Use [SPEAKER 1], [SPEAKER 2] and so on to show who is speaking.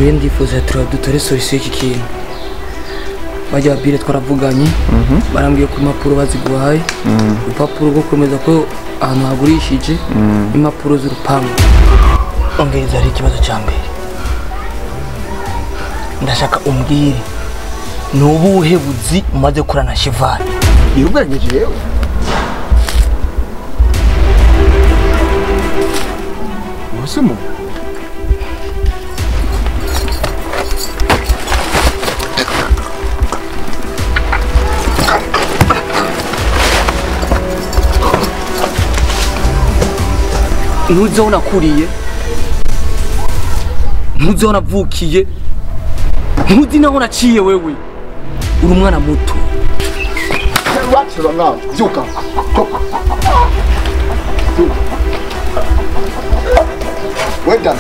[SPEAKER 1] rero ndifuza dutore solution y'iki kintu. Bajya bire twaravuganye barambwiye ku impapuro baziguhaye urupapuro rwo kwemeza ko ahantu hagurishije impapuro z'urupangu. Ongereza ari ikibazo cya mbere, ndashaka umbwire nubuhe buzi umaze kurana Shivani.
[SPEAKER 2] Yubwanyeje yewe Musumo
[SPEAKER 1] Ntuzo nakuriye, ntuzo navukiye, ntuzi naho naciye wewe. Uri umwana muto.
[SPEAKER 2] Watira ngaho byuka. Wenda